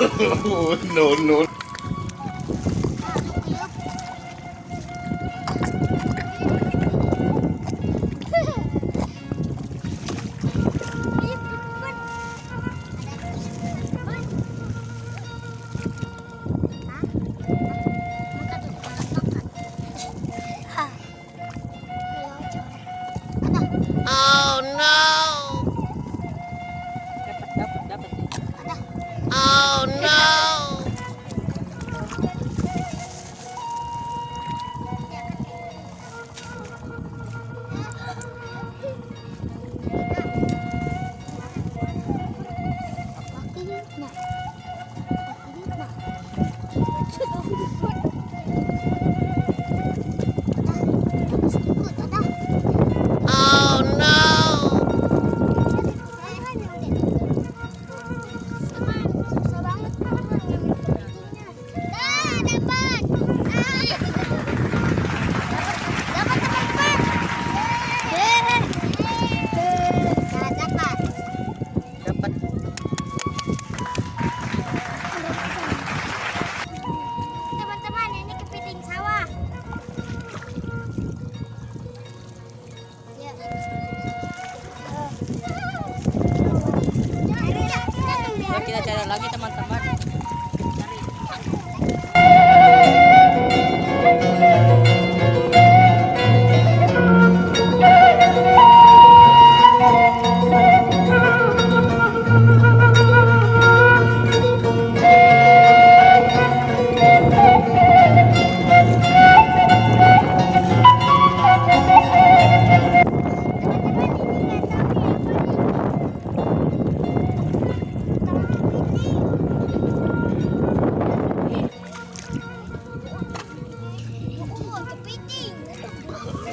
No, no. Oh no! Oh no! Oh no! Teman-teman, ini kepiting sawah. Yuk kita cari lagi teman-teman.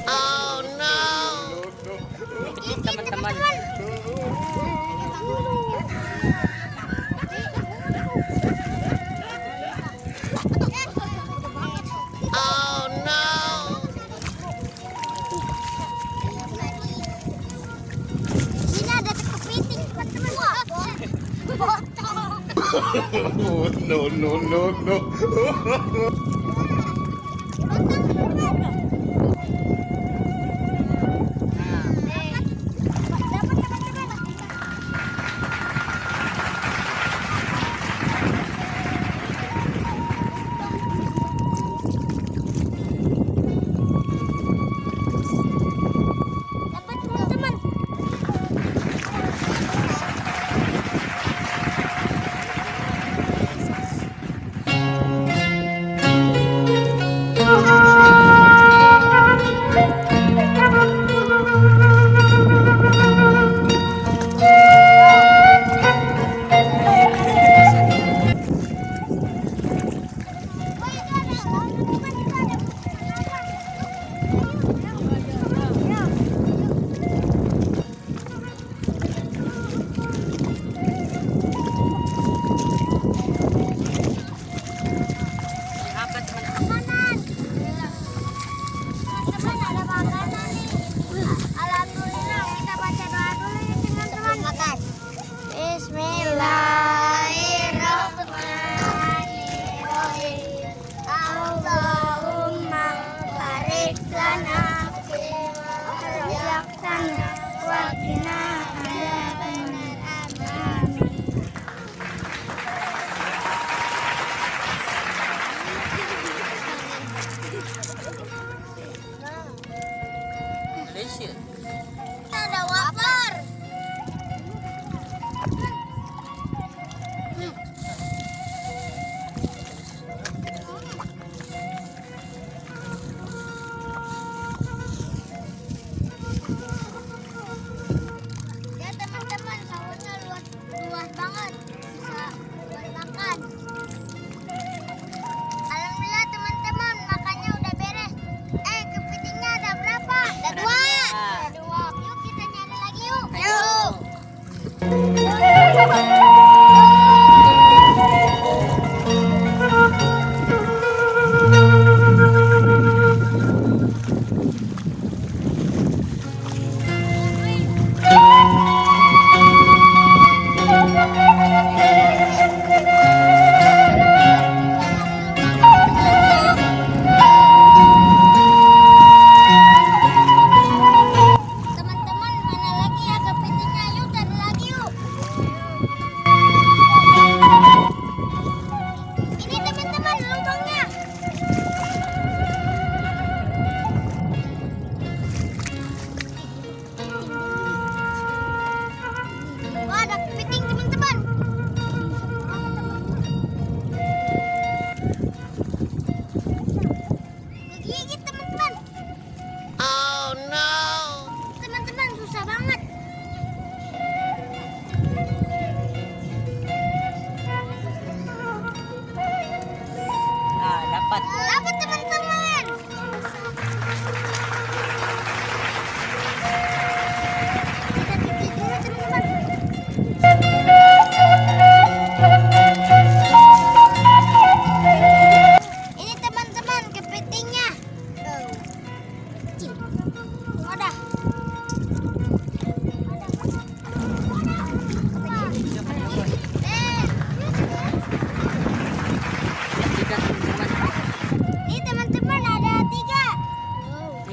Oh no! Teman-teman. Oh no! Sini ada kepiting, teman-teman. Botol. No, no, no, no. Dapat teman-teman. Apa teman-teman? Teman-teman ada makanan nih. Alhamdulillah, kita baca doa dulu ya teman-teman. Makan. Bismillahirrahmanirrahim. Allahumma barik lana warhamna wa qina adzabannar. Amin. Malaysia. Ada wafer. Ya teman-teman, sahurnya luas banget, bisa buat makan. Alhamdulillah teman-teman, makannya udah beres. Kepitingnya ada berapa? Ada dua. Ada dua. Yuk kita nyari lagi yuk. Yuk.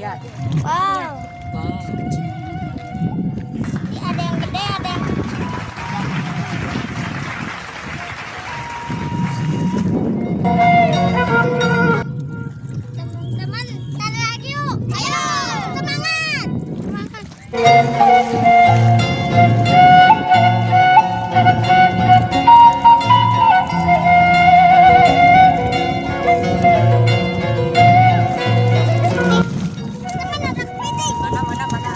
lihat. Wow. Wow. Ini ada yang gede, ada yang teman-teman, tari lagi yuk. Ayo, semangat. Semangat. Teman ada kepiting. Mana mana mana.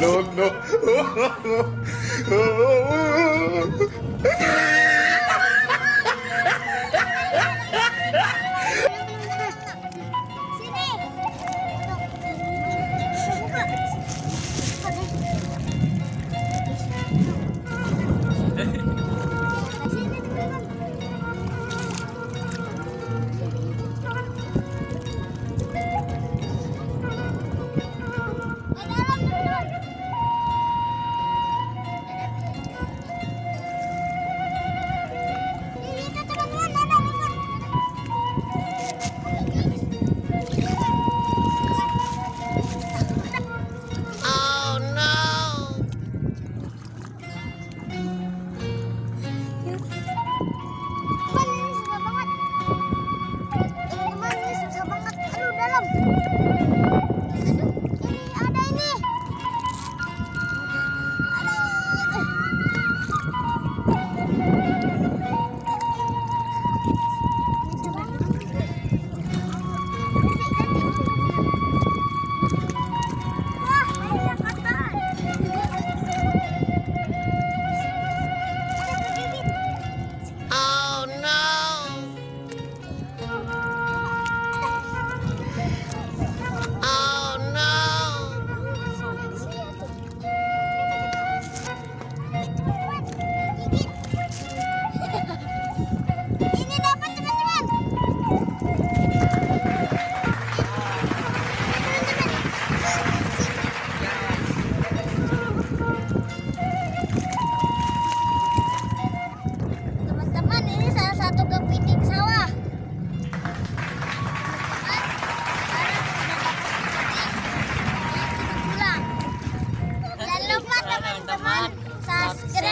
No, no. Sini. Sini teman-teman. Ada alam teman-teman. Ini kita teman-teman ada teman. Oh no! Teman ini susah banget. Teman ini susah banget. Aduh dalam. Aduh ini ada ini. Aduh. Wah, banyak kotoran. Ada kegigit. Oh no! Oh no! Ini dapat teman-teman. Teman-teman, ini salah satu kepiting sawah. Teman-teman, sekarang sudah dapat kepiting, kita pulang. Jangan lupa teman-teman subscribe